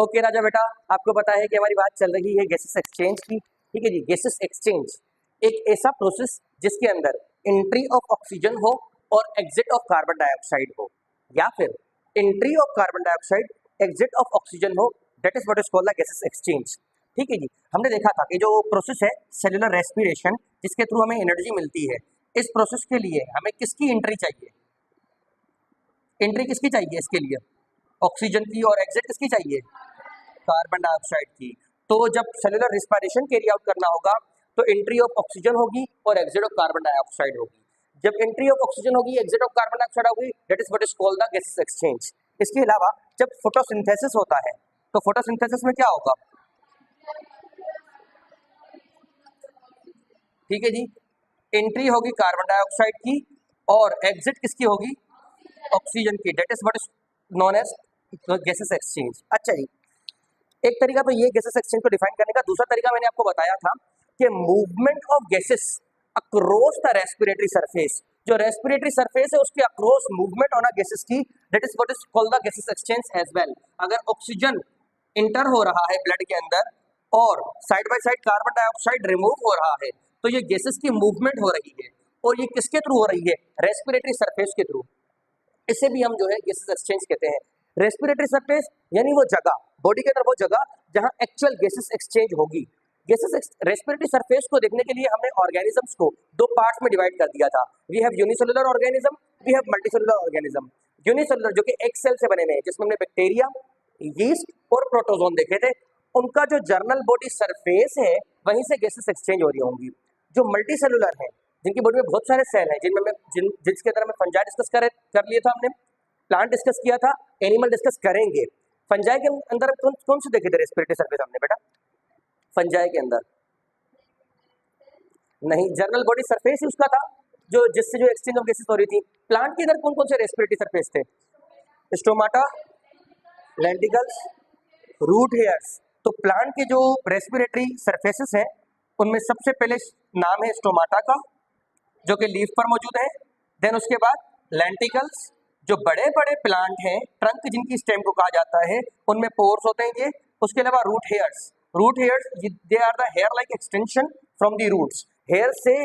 Okay राजा बेटा, आपको पता है कि हमारी बात चल रही है गैसेस एक्सचेंज की। ठीक है जी। गैसेस एक्सचेंज एक ऐसा प्रोसेस जिसके अंदर एंट्री ऑफ ऑक्सीजन हो और एग्जिट ऑफ कार्बन डाइऑक्साइड हो, या फिर entry of carbon dioxide exit of oxygen हो। That is what is called the gases exchange. ठीक है जी। हमने देखा था कि जो प्रोसेस है सेलुलर रेस्पिरेशन, जिसके थ्रू हमें एनर्जी मिलती है, इस प्रोसेस के लिए हमें किसकी एंट्री चाहिए? एंट्री किसकी चाहिए इसके लिए? ऑक्सीजन की। और एग्जिट किसकी चाहिए? कार्बन डाइऑक्साइड की। तो जब सेलुलर रेस्पिरेशन कैरी आउट करना होगा तो एंट्री ऑफ ऑक्सीजन होगी और एग्जिट ऑफ कार्बन डाइऑक्साइड होगी। जब एंट्री ऑफ ऑक्सीजन होगी, एग्जिट ऑफ कार्बन डाइऑक्साइड होगी, that is what is called the gases exchange. इसके अलावा जब फोटोसिंथेसिस होता है तो फोटोसिंथेसिस में क्या होगा? ठीक है जी। एंट्री होगी कार्बन डाइऑक्साइड की और एग्जिट किसकी होगी? ऑक्सीजन की। That is what is known as gases exchange. अच्छा जी। एक तरीका तो ये गैसेस एक्सचेंज को डिफाइन करने का। दूसरा तरीका मैंने आपको बताया था कि movement of gases across the respiratory surface. जो रेस्पिरेटरी सरफेस है उसके अक्रॉस मूवमेंट होना गैसेस की, that is what is called the gases exchange as well. अगर ऑक्सीजन इंटर हो रहा है ब्लड के अंदर और side by side carbon dioxide remove हो रहा है, तो ये गैसेस की मूवमेंट हो रही है। और ये किसके थ्रू हो रही है? रेस्पिरेटरी सरफेस के थ्रू। इसे भी हम जो है गैसेस एक्सचेंज कहते हैं। रेस्पिरेटरी सरफेस यानी वो जगह, बॉडी के अंदर वो जगह जहां एक्चुअल गैसेस एक्सचेंज होगी। रेस्पिरेटरी सरफेस को देखने के लिए हमने ऑर्गेनिजम्स को दो पार्ट्स में डिवाइड कर दिया था। We have unicellular organism, we have multicellular organism. Unicellular जो कि एक सेल से बने हुए हैं, जिसमें हमने बैक्टीरिया, यीस्ट और प्रोटोजोन देखे थे। उनका जो जर्नल बॉडी सरफेस है वहीं से गैसेस एक्सचेंज हो रही होंगी। जो मल्टीसेलुलर है, जिनकी बॉडी में बहुत सारे सेल हैं, जिसके अंदर हमें फंजाई डिस्कस कर लिया था हमने, प्लांट डिस्कस किया था, एनिमल डिस्कस करेंगे। फंजाई के अंदर कौन से देखे थे रेस्पिरेटरी सरफेस हमने बेटा? फंजाई के अंदर नहीं, जर्नल बॉडी सरफेस ही उसका था जो जिससे जो एक्सचेंज ऑफ गैसेस हो रही थी। प्लांट के अंदर कौन कौन से रेस्पिरेटरी सरफेस थे? Stomata, lenticels, root hairs. तो प्लांट के जो रेस्पिरेटरी सरफेसेस हैं उनमें सबसे पहले नाम है स्टोमाटा का, जो कि लीफ पर मौजूद है। देन उसके बाद लेंटिकल्स, जो बड़े बड़े प्लांट हैं, ट्रंक जिनकी स्टेम को कहा जाता है, उनमें पोर्स होते हैं ये। उसके अलावा root hairs they are the hair like extension from the roots. Hair से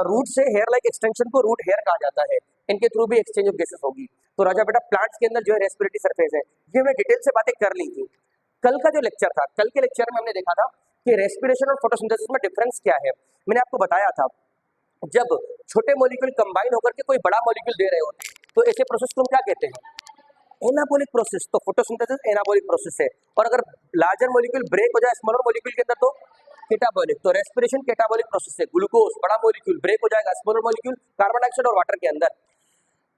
रूट से हेयर लाइक एक्सटेंशन को रूट हेयर कहा जाता है। इनके थ्रू भी एक्सचेंज ऑफ गैसेस होगी। तो राजा बेटा प्लांट्स के अंदर जो है रेस्पिरेटरी सरफेस है, ये मैं डिटेल से बातें कर ली थी। कल का जो लेक्चर था, कल के लेक्चर में हमने देखा था कि रेस्पिरेशन और फोटोसिंथेसिस में डिफरेंस क्या है। मैंने आपको बताया था जब छोटे मॉलिक्यूल कंबाइन होकर के कोई बड़ा मॉलिक्यूल दे रहे होते हैं तो ऐसे प्रोसेस को हम क्या कहते हैं? Anabolic process. तो फोटोसिंथेसिस एनाबॉलिक प्रोसेस है। और अगर लार्जर मॉलिक्यूल ब्रेक हो जाए स्मॉलर मॉलिक्यूल के अंदर तो कैटाबॉलिक। तो रेस्पिरेशन कैटाबॉलिक प्रोसेस है। ग्लूकोज बड़ा मॉलिक्यूल ब्रेक हो जाएगा स्मॉलर मॉलिक्यूल कार्बन डाइऑक्साइड और वाटर के अंदर।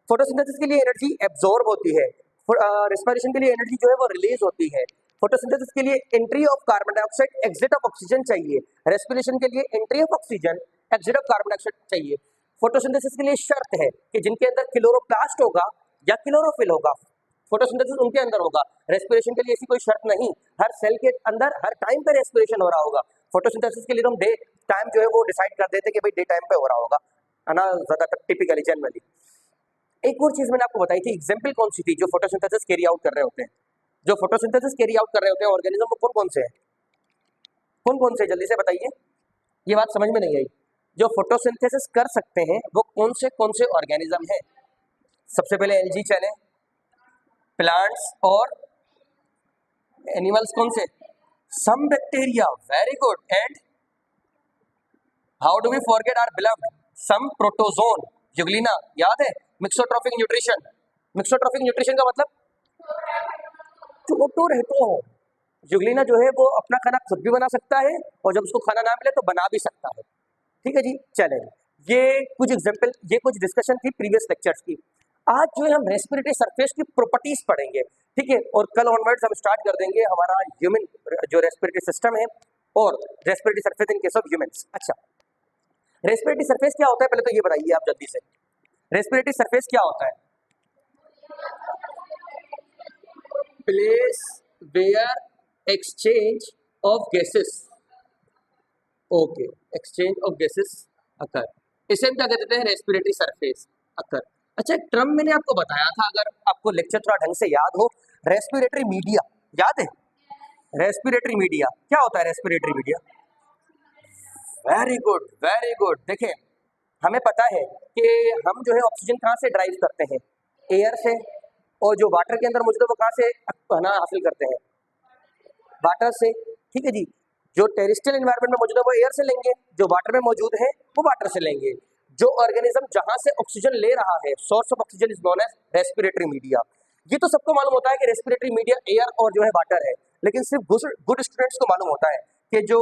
फोटोसिंथेसिस के लिए एनर्जी एब्जॉर्ब होती है, रेस्पिरेशन के लिए एनर्जी जो है वो रिलीज होती है। फोटोसिंथेसिस के लिए entry of carbon dioxide, exit of oxygen चाहिए। रेस्पिरेशन के लिए entry of oxygen, exit of carbon dioxide चाहिए। फोटोसिंथेसिस के लिए शर्त है कि जिनके अंदर क्लोरोप्लास्ट होगा या क्लोरोफिल होगा, फोटोसिंथेसिस उनके अंदर होगा। रेस्पिरेशन के लिए ऐसी कोई शर्त नहीं, हर सेल के अंदर हर टाइम पे रेस्पिरेशन हो रहा होगा। फोटोसिंथेसिस के लिए हम डे टाइम जो है वो डिसाइड कर देते कि भाई डे टाइम पे हो रहा होगा, है ना, ज्यादातर टिपिकली जनरली। एक और चीज मैंने आपको बताई थी, एग्जाम्पल कौन सी थी जो फोटोसिंथेसिस कैरी आउट कर रहे होते हैं? जो फोटोसिंथेसिस कैरी आउट कर रहे होते हैं ऑर्गेनिज्म को कौन कौन से हैं? कौन कौन से जल्दी से बताइए, ये बात समझ में नहीं आई। जो फोटोसिंथेसिस कर सकते हैं वो कौन से ऑर्गेनिज्म हैं? सबसे पहले एलजी चले, प्लांट्स और एनिमल्स कौन से? Some bacteria, very good. And how do we forget our beloved some protozoan, euglena, याद है? Mixotrophic nutrition. मिक्सोट्रॉफिक न्यूट्रिशन का मतलब चोटो रहतो हो। यूग्लिना जो है वो अपना खाना खुद भी बना सकता है और जब उसको खाना ना मिले तो बना भी सकता है। ठीक है जी, चलें। ये कुछ एग्जांपल, ये कुछ डिस्कशन थी प्रीवियस लेक्चर्स की। आज जो है हम रेस्पिरेटरी सरफेस की प्रॉपर्टीज पढ़ेंगे, ठीक है। और कल ऑनवर्ड्स हम स्टार्ट कर देंगे हमारा ह्यूमन जो रेस्पिरेटरी सिस्टम है और respiratory surface in case of humans. अच्छा, रेस्पिरेटरी सरफेस क्या होता है पहले तो ये बताइए आप जल्दी से। रेस्पिरेटरी सरफेस क्या होता है? Place where exchange of gases, okay, exchange of gases occur, इसे हम क्या कहते हैं? Respiratory surface occur. अच्छा, एक टर्म मैंने आपको बताया था, अगर आपको लेक्चर थोड़ा ढंग से याद हो, रेस्पिरेटरी मीडिया, याद है? Respiratory media. क्या होता है respiratory media? Very good, very good. देखिए, हमें पता है कि हम जो है ऑक्सीजन कहाँ से ड्राइव करते हैं? एयर से। और जो वाटर के अंदर मौजूद है वो कहाँ से हासिल करते हैं? वाटर से। ठीक है जी। जो टेरेस्ट्रियल एनवायरनमेंट में मौजूद है वो एयर से लेंगे, जो वाटर में मौजूद है वो वाटर से लेंगे। जो ऑर्गेनिज्म जहां से ऑक्सीजन ले रहा है, source of oxygen is known as respiratory media. ये तो सबको मालूम होता है कि रेस्पिरेटरी मीडिया एयर और जो है वाटर है, लेकिन सिर्फ गुड स्टूडेंट्स को मालूम होता है कि जो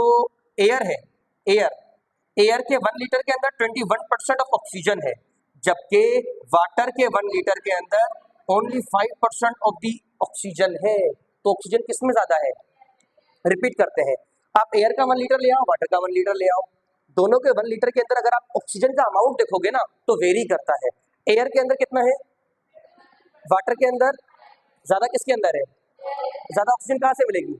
एयर है, एयर के 1 लीटर के अंदर 21% ऑफ ऑक्सीजन है, जबकि वाटर के 1 लीटर के अंदर ओनली 5% ऑफ दी ऑक्सीजन है। तो ऑक्सीजन किसमें ज्यादा है? रिपीट करते हैं, आप एयर का 1 लीटर ले आओ, वाटर का 1 लीटर ले आओ, दोनों के 1 लीटर के अंदर अगर आप ऑक्सीजन का अमाउंट देखोगे ना तो वेरी करता है। एयर के अंदर कितना है? वाटर के अंदर ज्यादा। किसके अंदर है? ज्यादा ऑक्सीजन कहाँ से मिलेगी?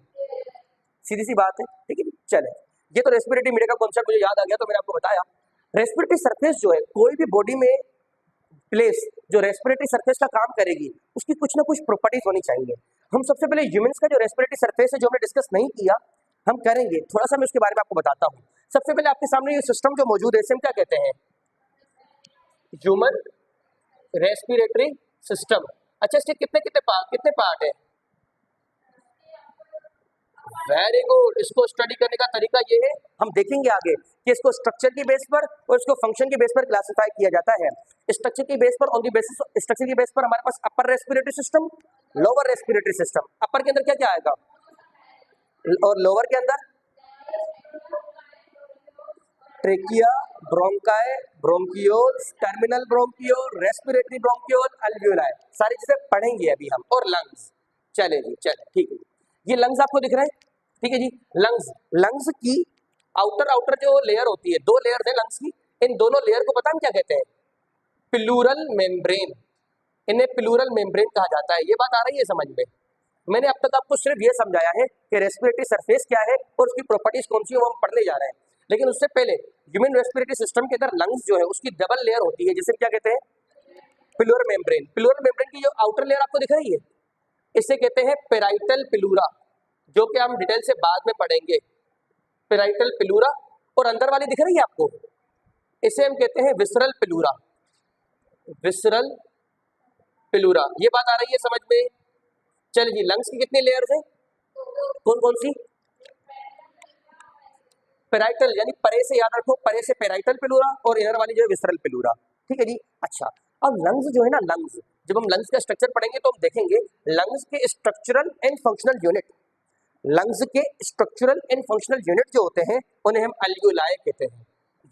सीधी सी बात है। ठीक है, चले। ये तो रेस्पिरेटरी मीडिया का कॉन्सेप्ट मुझे याद आ गया, तो मैंने आपको बताया। रेस्पिरेटरी सरफेस जो है, कोई भी बॉडी में प्लेस जो रेस्पिरेटरी सरफेस का काम करेगी, उसकी कुछ ना कुछ प्रॉपर्टीज होनी चाहिए। हम सबसे पहले ह्यूमंस का जो रेस्पिरेटरी सरफेस है, जो हमने डिस्कस नहीं किया, हम करेंगे थोड़ा सा, मैं उसके बारे में आपको बताता हूँ। सबसे पहले आपके सामने ये सिस्टम जो मौजूद है, इसे हम क्या कहते हैं? Human respiratory system. अच्छा, इसके कितने पार्ट है? Very good. इसको स्टडी करने का तरीका ये है, हम देखेंगे आगे कि इसको स्ट्रक्चर की बेस पर और इसको फंक्शन की बेस पर क्लासिफाई किया जाता है। स्ट्रक्चर की बेस पर, ऑन द बेसिस स्ट्रक्चर की बेस पर हमारे पास upper respiratory system, lower respiratory system. Upper के अंदर क्या क्या आएगा और लोअर के अंदर? Trachea, bronchi, bronchioles, terminal bronchiole, respiratory bronchiole, alveoli, सारी चीजें पढ़ेंगे अभी हम। और लंग्स। चले जी, चले, ठीक है। ये लंग्स आपको दिख रहे हैं? ठीक है जी। लंग्स की आउटर जो लेयर होती है, 2 लेयर है लंग्स की, इन दोनों लेयर को पता हम क्या कहते हैं? Pleural membrane. इन्हें प्लूरल मेम्ब्रेन कहा जाता है। ये बात आ रही है समझ में? मैंने अब तक आपको सिर्फ ये समझाया है कि रेस्पिरेटरी सरफेस क्या है और उसकी प्रॉपर्टीज कौन सी है, वो हम पढ़ने जा रहे हैं। लेकिन उससे पहले ह्यूमन रेस्पिरेटरी सिस्टम के अंदर लंग्स जो है उसकी डबल लेयर होती है, जिसे क्या कहते हैं? Pleural membrane. प्लूरल मेम्ब्रेन की जो आउटर लेयर आपको दिख रही है, इसे कहते हैं पेराइटल पिलूरा, जो कि हम डिटेल से बाद में पढ़ेंगे। पेराइटल पिलूरा। और अंदर वाली दिख रही है आपको, इसे हम कहते हैं विसरल पिलूरा। विसरल पिलूरा। ये बात आ रही है समझ में? चलिए जी, लंग्स की कितनी लेयर्स हैं? कौन कौन सी? पेराइटल, यानी परे से याद रखो, परे से पेराइटल पिलूरा और इनर वाली जो है विसरल पिलूरा। ठीक है जी। अच्छा, अब लंग्स जो है ना, लंग्स, जब हम लंग्स का स्ट्रक्चर पढ़ेंगे तो हम देखेंगे लंग्स के structural and functional unit. Lungs के स्ट्रक्चरल एंड फंक्शनल यूनिट जो होते हैं उन्हें हम अल्वियोलाई कहते हैं।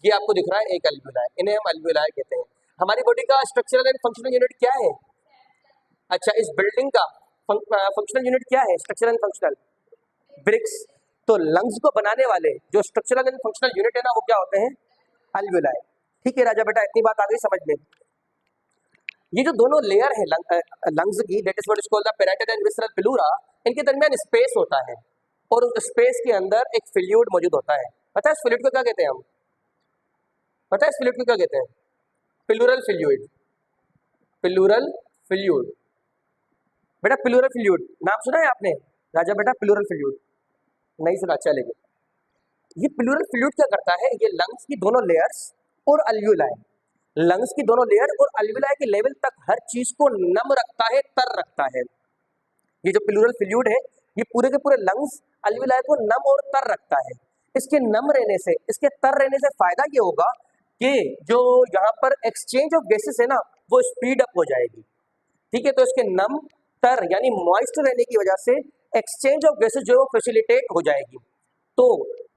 ये आपको दिख रहा है एक अल्वियोलाई, इन्हें हम अल्वियोलाई कहते हैं। हमारी बॉडी का स्ट्रक्चरल एंड फंक्शनल यूनिट क्या है? अच्छा, इस बिल्डिंग का फंक्शनल यूनिट क्या है? Structural and functional bricks. तो लंग्स को बनाने वाले जो स्ट्रक्चरल एंड फंक्शनल यूनिट है ना, वो क्या होते हैं? अल्वियोलाई। ठीक है राजा बेटा, इतनी बात आ गई समझ में? ये जो दोनों लेयर है लंग्स की, that is what is called the parietal and visceral pleura, इनके दरमियान स्पेस होता है और उस स्पेस के अंदर एक फ्लूइड मौजूद होता है। पता है इस फ्लूइड को क्या कहते हैं हम? पता है इस फ्लूइड को क्या कहते हैं? Pleural fluid. Pleural fluid. बेटा प्लूरल फ्लूइड नाम सुना है आपने? राजा बेटा प्लूरल फ्लूइड नहीं सुना? चलेगा। ये प्लूरल फ्लूइड क्या करता है? ये लंग्स की दोनों लेयर्स और अल्वियोलाई, लंग्स की दोनों लेयर और अल्वियोलाई के लेवल तक हर चीज को नम रखता है, तर रखता है। ये जो प्लूरल फ्लूइड है, ये पूरे के पूरे लंग्स अल्वियोलाई को नम और तर रखता है। इसके नम रहने से, इसके तर रहने से फायदा ये होगा कि जो यहाँ पर एक्सचेंज ऑफ गैसेस है ना, वो स्पीड अप हो जाएगी। ठीक है, तो इसके नम तर यानी मॉइस्ट रहने की वजह से एक्सचेंज ऑफ गैसेस जो है वो फैसिलिटेट हो जाएगी। तो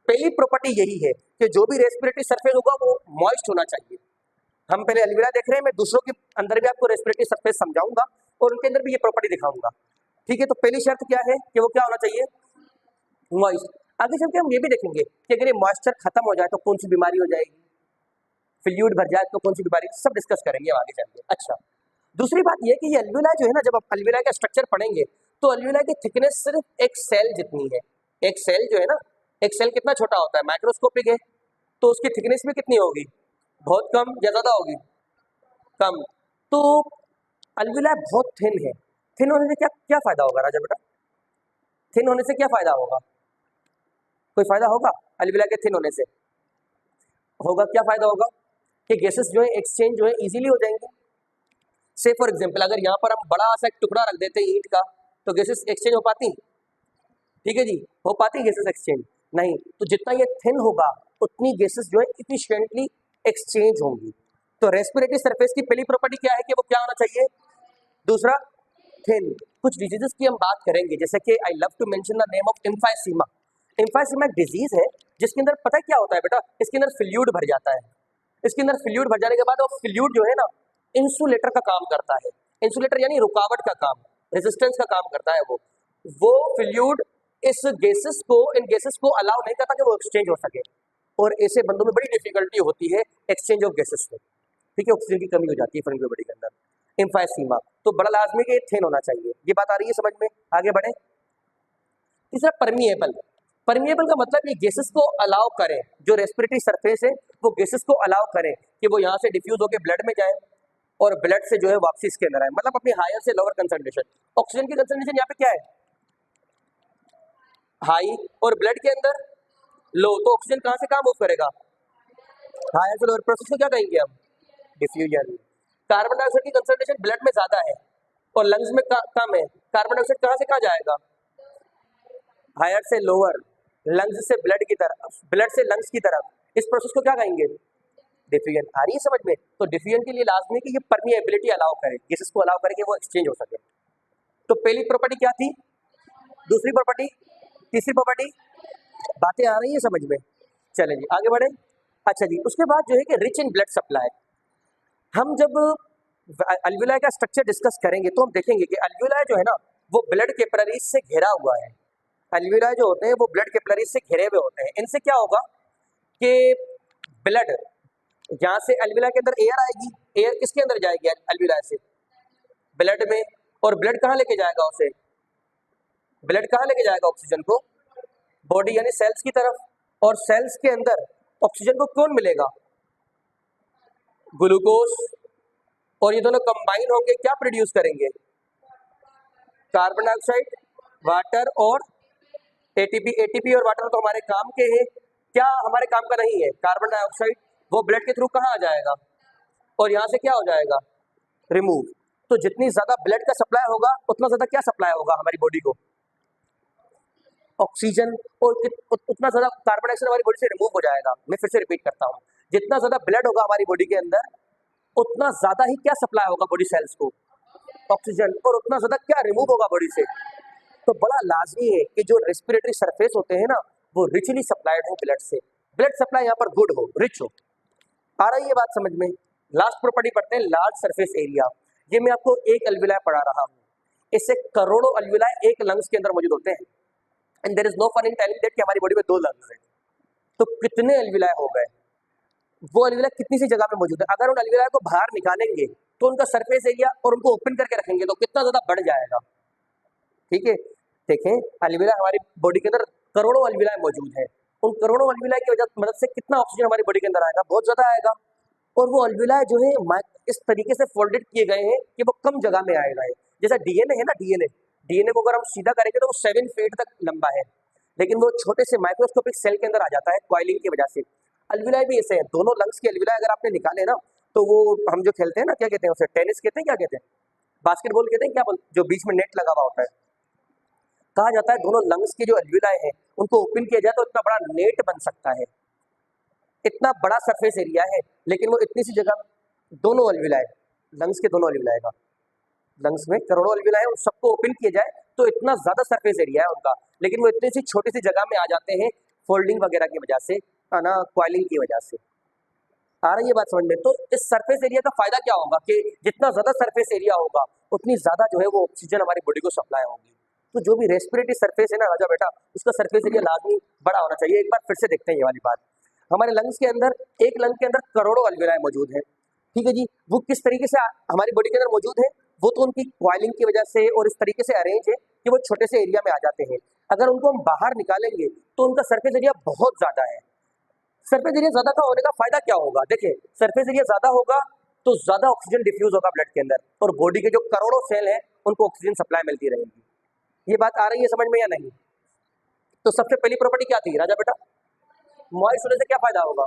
पहली प्रॉपर्टी यही है कि जो भी रेस्पिरेटरी सरफेस होगा वो मॉइस्ट होना चाहिए। हम पहले अल्वियोलाई देख रहे हैं, मैं दूसरों के अंदर भी आपको रेस्पिरेटरी सरफेस समझाऊंगा और उनके अंदर भी ये प्रॉपर्टी दिखाऊंगा। ठीक है, तो पहली शर्त क्या है कि वो क्या होना चाहिए? मॉइस्ट। आगे चल के हम ये भी देखेंगे कि अगर ये मॉइस्चर खत्म हो जाए तो कौन सी बीमारी हो जाएगी, फ्लूइड भर जाए तो कौन सी बीमारी, सब डिस्कस करेंगे आगे चल के। अच्छा, दूसरी बात यह कि ये अल्वियोलाई जो है ना, जब आप अल्वियोलाई का स्ट्रक्चर पढ़ेंगे तो अल्वियोलाई की थिकनेस सिर्फ एक सेल जितनी है। एक सेल जो है ना, एक सेल कितना छोटा होता है? माइक्रोस्कोपिक है, तो उसकी थिकनेस भी कितनी होगी? बहुत कम या ज्यादा होगी? कम। तो अल्वियोलाई बहुत थिन है। थिन होने से क्या क्या फायदा होगा राजा बेटा? थिन होने से क्या फायदा होगा? कोई फायदा होगा अल्विला के थिन होने से? होगा, क्या फायदा होगा कि गैसेस जो है एक्सचेंज जो है इजीली हो जाएंगे। से फॉर एग्जांपल अगर यहाँ पर हम बड़ा सा एक टुकड़ा रख देते हैं ईंट का, तो गैसेस एक्सचेंज हो पाती? ठीक है जी, हो पाती गैसेस एक्सचेंज? नहीं। तो जितना ये थिन होगा उतनी गैसेस जो है इफिशिएंटली एक्सचेंज होंगी। तो रेस्पिरेटरी सरफेस की पहली प्रॉपर्टी क्या है कि वो क्या होना चाहिए? दूसरा, थिन। कुछ डिजीजेस की हम बात करेंगे, जैसे कि I love to mention the name of emphysema. Emphysema एक डिजीज है जिसके अंदर पता है क्या होता है बेटा, इसके अंदर फ्लूइड भर जाता है। इसके अंदर फ्लूइड भर जाने के बाद वो फ्लूइड जो है ना इंसुलेटर का काम करता है। इंसुलेटर यानी रुकावट का काम, रेजिस्टेंस का काम करता है। वो फ्लूइड इस गैसेस को, इन गैसेस को अलाउ नहीं करता कि वो एक्सचेंज हो सके, और ऐसे बंदों में बड़ी डिफिकल्टी होती है एक्सचेंज ऑफ गैसेस में। ठीक है, ऑक्सीजन की कमी हो जाती है फ्रंट बॉडी के अंदर। एम्फाइसीमा तो बड़ा लाजमी कि थिन होना चाहिए। ये बात आ रही है समझ में? आगे बढ़े। तीसरा, परमिएबल। परमिएबल का मतलब ये गैसेस को अलाउ करें, जो रेस्पिरेटरी सरफेस है वो गैसेस को अलाउ करें कि वो यहाँ से डिफ्यूज होकर ब्लड में जाए और ब्लड से जो है वापसी इसके अंदर आए, मतलब अपनी हायर से लोअर कंसंट्रेशन। ऑक्सीजन की कंसंट्रेशन यहाँ पे क्या है? हाई, और ब्लड के अंदर लो। तो ऑक्सीजन कहाँ से कहाँ मूव करेगा? हायर से लोअर। प्रोसेस को क्या कहेंगे हम? डिफ्यूजन। कार्बन डाइऑक्साइड की कंसंट्रेशन ब्लड में ज्यादा है और लंग्स में कम है। कार्बन डाइऑक्साइड कहाँ से कहाँ जाएगा? हायर से लोअर, लंग्स से ब्लड की तरफ, ब्लड से लंग्स की तरफ। इस प्रोसेस को क्या कहेंगे? डिफ्यूजन। आ रही है समझ में? तो डिफ्यूजन के लिए लाजमी कि ये परमिएबिलिटी अलाउ करे, गैसेस को अलाउ करे कि वो एक्सचेंज हो सके। तो पहली प्रॉपर्टी क्या थी? दूसरी प्रॉपर्टी, तीसरी प्रॉपर्टी। बातें आ रही है समझ में? चलें जी आगे बढ़े। अच्छा जी, उसके बाद जो है कि रिच इन ब्लड सप्लाई। हम जब अल्वियोलाई का स्ट्रक्चर डिस्कस करेंगे तो हम देखेंगे कि अल्वियोलाई जो है ना वो ब्लड कैपिलरीज से घिरा हुआ है। अल्वियोलाई जो होते हैं वो ब्लड कैपिलरीज से घिरे हुए होते हैं। इनसे क्या होगा कि ब्लड जहाँ से अल्वियोलाई के अंदर एयर आएगी, एयर किसके अंदर जाएगी? अल्वियोलाई से ब्लड में। और ब्लड कहाँ लेके जाएगा उसे? ब्लड कहाँ लेके जाएगा ऑक्सीजन को? बॉडी यानी सेल्स की तरफ। और सेल्स के अंदर ऑक्सीजन को कौन मिलेगा? ग्लूकोज। और ये दोनों कंबाइन होंगे क्या प्रोड्यूस करेंगे? कार्बन डाइऑक्साइड, वाटर और एटीपी। एटीपी और वाटर तो हमारे काम के हैं, क्या हमारे काम का नहीं है? कार्बन डाइऑक्साइड वो ब्लड के थ्रू कहाँ आ जाएगा और यहाँ से क्या हो जाएगा? रिमूव। तो जितनी ज्यादा ब्लड का सप्लाई होगा उतना ज्यादा क्या सप्लाई होगा हमारी बॉडी को? ऑक्सीजन। और उतना ज्यादा कार्बन डाइऑक्साइड हमारी बॉडी से रिमूव हो जाएगा। मैं फिर से रिपीट करता हूँ, जितना ज्यादा ब्लड होगा हमारी बॉडी के अंदर उतना ज्यादा ही क्या सप्लाई होगा बॉडी सेल्स को? ऑक्सीजन। और उतना ज्यादा क्या रिमूव होगा बॉडी से? तो बड़ा लाजमी है कि जो रेस्पिरेटरी सरफेस होते हैं ना वो रिचली सप्लाइड हो ब्लड से, ब्लड सप्लाई यहाँ पर गुड हो, रिच हो। आ रही है बात समझ में? लास्ट प्रॉपर्टी पढ़ते हैं, लार्ज सरफेस एरिया। ये मैं आपको एक अल्वियोलाई पढ़ा रहा हूँ, इससे करोड़ों अल्वियोलाई एक लंग्स के अंदर मौजूद होते हैं। And there is no fun in telling that कि हमारी बॉडी में 2 लंग्स हैं। तो कितने अल्वियोलाई हो गए? वो अल्वियोलाई कितनी सी जगह में मौजूद है? अगर उन अल्वियोलाई को बाहर निकालेंगे तो उनका सरफेस एरिया और उनको ओपन करके रखेंगे तो कितना ज्यादा बढ़ जाएगा। ठीक है, देखें अल्वियोलाई हमारी बॉडी के अंदर करोड़ों अल्वियोलाई मौजूद है। उन करोड़ों अल्वियोलाई की वजह मदद से कितना ऑक्सीजन हमारी बॉडी के अंदर आएगा? बहुत ज्यादा आएगा। और वो अल्वियोलाई जो है इस तरीके से फोल्डेड किए गए हैं कि वो कम जगह में आएगा। जैसा डीएनए है ना, डीएनए को अगर हम सीधा करेंगे तो वो 7 फीट तक लंबा है, लेकिन वो छोटे से माइक्रोस्कोपिक सेल के अंदर आ जाता है कॉइलिंग की वजह से। अल्वियोलाई भी ऐसे हैं, दोनों लंग्स के अल्वियोलाई अगर आपने निकाले ना तो वो हम जो खेलते हैं ना, क्या कहते हैं उसे? टेनिस कहते हैं, क्या कहते हैं? बास्केटबॉल कहते हैं, क्या बोल, जो बीच में नेट लगा हुआ होता है। कहा जाता है दोनों लंग्स के जो अल्वियोलाई है उनको ओपन किया जाए तो इतना बड़ा नेट बन सकता है। इतना बड़ा सरफेस एरिया है, लेकिन वो इतनी सी जगह, दोनों अल्वियोलाई, लंग्स के दोनों अल्वियोलाई का, लंग्स में करोड़ों अल्वियोलाई है, उन सबको ओपन किया जाए तो इतना ज्यादा सरफेस एरिया है उनका, लेकिन वो इतनी सी छोटी सी जगह में आ जाते हैं फोल्डिंग वगैरह की वजह से, ना क्वाइलिंग की वजह से। आ रही है बात समझ में? तो इस सरफेस एरिया का फायदा क्या होगा कि जितना ज्यादा सरफेस एरिया होगा उतनी ज्यादा जो है वो ऑक्सीजन हमारी बॉडी को सप्लाई होगी। तो जो भी रेस्पिरेटरी सरफेस है ना राजा बेटा, उसका सरफेस एरिया लाजमी बड़ा होना चाहिए। एक बार फिर से देखते हैं ये वाली बात। हमारे लंग्स के अंदर, एक लंग के अंदर करोड़ों अल्वियोलाई मौजूद है। ठीक है जी, वो किस तरीके से हमारी बॉडी के अंदर मौजूद है? वो तो उनकी क्वाइलिंग की वजह से और इस तरीके से अरेंज है कि वो छोटे से एरिया में आ जाते हैं। अगर उनको हम बाहर निकालेंगे तो उनका सरफेस एरिया बहुत ज्यादा है। सरफेस एरिया ज्यादा का होने का फायदा क्या होगा? देखिए, सरफेस एरिया ज्यादा होगा तो ज्यादा ऑक्सीजन डिफ्यूज होगा ब्लड के अंदर और बॉडी के जो करोड़ों सेल हैं उनको ऑक्सीजन सप्लाई मिलती रहेगी। ये बात आ रही है समझ में या नहीं? तो सबसे पहली प्रॉपर्टी क्या थी राजा बेटा? मॉइस्ट होने से क्या फायदा होगा?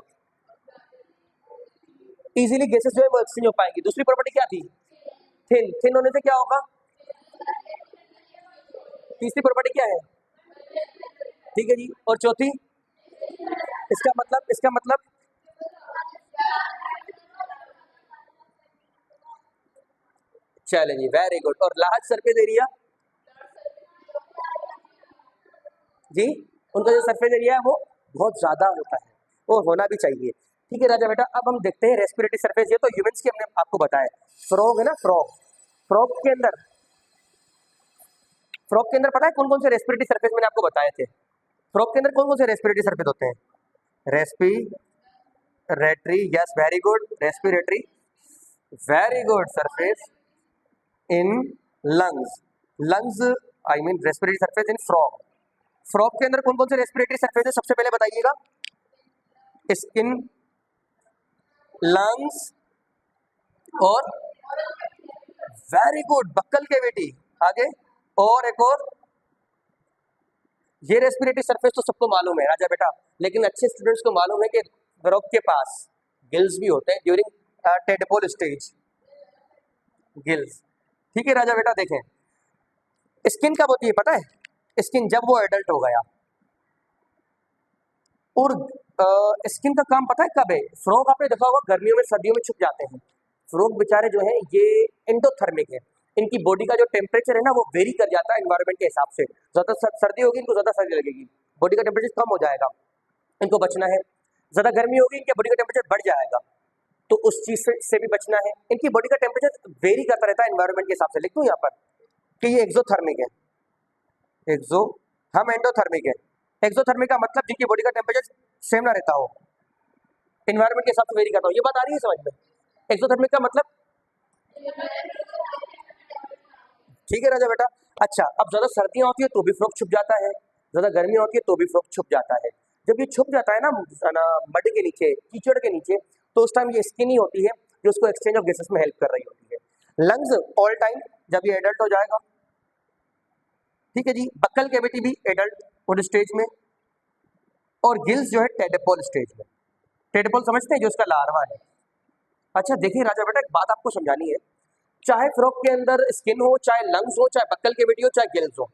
इजीली गैसेस जो है वो एक्सचेंज हो पाएंगी। दूसरी प्रॉपर्टी क्या थी? थिन। थिन होने से क्या होगा? तीसरी प्रॉपर्टी क्या है? ठीक है जी। और चौथी? इसका मतलब चले जी, वेरी गुड। और लार्ज सरफेस एरिया जी, उनका जो सरफेस एरिया है वो बहुत ज्यादा होता है, वो होना भी चाहिए। ठीक है राजा बेटा, अब हम देखते हैं रेस्पिरेटरी सरफेस। ये तो ह्यूमंस की हमने आपको बताया। फ्रॉग है ना, फ्रॉग। फ्रॉग के अंदर पता है कौन कौन से रेस्पिरेटरी सरफेस मैंने आपको बताए थे? फ्रॉग के अंदर कौन कौन से रेस्पिरेटरी सरफेस होते हैं? Respiratory, yes very good, respiratory, very good surface in lungs. Lungs I mean respiratory surface in frog. Frog के अंदर कौन कौन से रेस्पिरेटरी सरफेस है सबसे पहले बताइएगा? स्किन, लंग्स और वेरी गुड बक्कल कैविटी। आगे और एक और, ये रेस्पिरेटरी सरफेस तो सबको मालूम है राजा बेटा, लेकिन अच्छे स्टूडेंट्स को मालूम है कि फ्रॉग के पास गिल्स भी होते हैं ड्यूरिंग टेडपोल स्टेज। गिल्स। ठीक है राजा बेटा, देखें स्किन कब होती है पता है? स्किन जब वो एडल्ट हो गया। और स्किन का काम पता है कब है? फ्रॉग आपने देखा होगा गर्मियों में सर्दियों में छुप जाते हैं। फ्रॉग बेचारे जो हैं ये एंडोथर्मिक है, इनकी बॉडी का जो टेम्परेचर है ना वो वेरी कर जाता है एनवायरनमेंट के हिसाब से। ज्यादा सर्दी होगी इनको ज्यादा सर्दी लगेगी, बॉडी का टेम्परेचर कम हो जाएगा, इनको बचना है। ज्यादा गर्मी होगी इनके बॉडी का टेम्परेचर बढ़ जाएगा, तो उस चीज से भी बचना है। इनकी बॉडी का टेम्परेचर वेरी करता रहता है एनवायरनमेंट के हिसाब से। लिख दूं यहाँ पर कि ये एक्सोथर्मिक है। एक्सो, हम एंडोथर्मिक है। एक्सोथर्मिक का मतलब जिनकी बॉडी का टेम्परेचर सेम ना रहता हो, एनवायरनमेंट के हिसाब से वेरी करता हो। ये बात आ रही है समझ में? एक्सोथर्मिक का मतलब, ठीक है राजा बेटा। अच्छा, अब ज्यादा सर्दियां होती है तो भी फ्रॉग छुप जाता है, ज्यादा गर्मी होती है तो भी फ्रॉग छुप जाता है। जब ये छुप जाता है ना मड के नीचे, कीचड़ के नीचे, तो उस टाइम ये स्किन ही होती है जो उसको एक्सचेंज ऑफ गैसेस में हेल्प कर रही होती है। लंग्स ऑल टाइम जब ये एडल्ट हो जाएगा। ठीक है जी। बक्कल कैविटी भी एडल्ट स्टेज में, और गिल्स जो है टेडपोल स्टेज में। टेडपोल समझते हैं, जो उसका लार्वा है। अच्छा देखिए राजा बेटा, एक बात आपको समझानी है। चाहे फ्रॉग के अंदर स्किन हो, चाहे लंग्स हो, चाहे बक्कल कैविटी हो, चाहे गिल्स हो,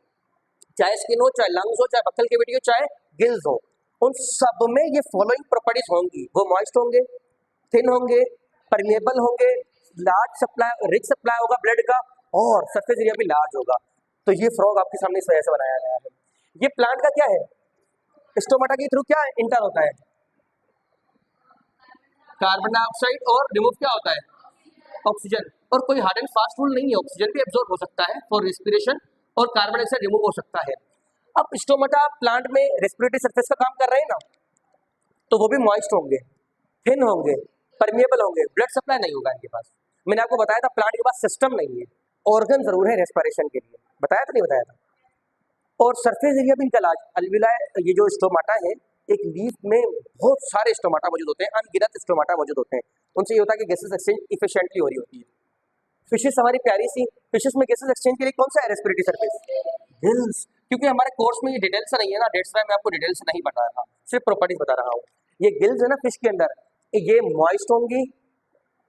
चाहे स्किन हो, चाहे लंग्स हो, चाहे बक्कल कैविटी हो, चाहे गिल्स हो, उन सब में ये फॉलोइंग प्रॉपर्टीज होंगी। वो मॉइस्ट होंगे, थिन होंगे, परमेबल होंगे, लार्ज सप्लाई, रिच सप्लाई होगा ब्लड का, और सरफेस एरिया भी लार्ज होगा। तो ये फ्रॉग आपके सामने इस वजह से बनाया गया है। ये प्लांट का क्या है? स्टोमाटा के थ्रू क्या इंटर होता है? कार्बन डाइऑक्साइड, और रिमूव क्या होता है? ऑक्सीजन। और कोई हार्ड एंड फास्ट रूल नहीं है, ऑक्सीजन भी एब्जॉर्ब हो सकता है फॉर रेस्पिरेशन, और कार्बन डाइऑक्साइड रिमूव हो सकता है। अब स्टोमाटा प्लांट में रेस्पिरेटरी सरफेस का काम कर रहे हैं ना, तो वो भी मॉइस्ट होंगे, थिन होंगे, परमेबल होंगे, ब्लड सप्लाई नहीं होगा इनके पास। मैंने आपको बताया था प्लांट के पास सिस्टम नहीं है, ऑर्गन जरूर है रेस्पिरेशन के लिए, बताया था नहीं बताया था? और सरफेस एरिया भी इनका लार्ज। अलविलाय, ये जो स्टोमाटा है, एक लीफ में बहुत सारे स्टोमाटा मौजूद होते हैं, अनगिनत स्टोमाटा मौजूद होते हैं। उनसे ये होता है कि गैसेस एक्सचेंज इफिशिएंटली हो रही होती है। फिशेस हमारी प्यारी सी, फिशेस में गैसेस एक्सचेंज के लिए कौन सा है रेस्पिरेटरी सरफेस? गिल्स। क्योंकि हमारे कोर्स में ये डिटेल से नहीं है ना, डेट्स वाई मैं आपको डिटेल से नहीं बता रहा, सिर्फ प्रॉपर्टीज बता रहा हूँ। ये गिल्स है ना फिश के अंदर, ये मॉइस्ट होंगी,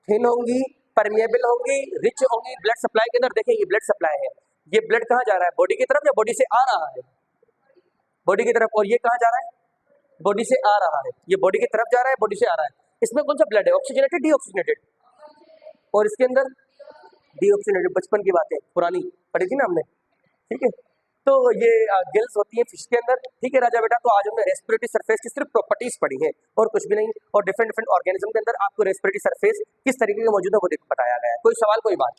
थिन होंगी, परमेबल होंगी, रिच होंगी ब्लड सप्लाई के अंदर। देखें ये ब्लड सप्लाई है, ये ब्लड कहाँ जा रहा है? बॉडी की तरफ या बॉडी से आ रहा है? बॉडी की तरफ। और ये कहाँ जा रहा है? बॉडी से आ रहा है। ये बॉडी की तरफ जा रहा है, बॉडी से आ रहा है। इसमें कौन सा ब्लड है? Oxygenated, deoxygenated? और इसके अंदर डीऑक्सीजनेटेड। बचपन की बातें पुरानी पढ़ी थी ना हमने, ठीक है। तो ये गिल्स होती है फिश के अंदर। ठीक है राजा बेटा, तो आज हमने रेस्पिरेटरी सरफेस की सिर्फ प्रॉपर्टीज पढ़ी है और कुछ भी नहीं। और डिफरेंट डिफरेंट ऑर्गेनिज्म के अंदर आपको रेस्पिरेटरी सरफेस किस तरीके के मौजूद है वो बताया गया है। कोई सवाल, कोई बात?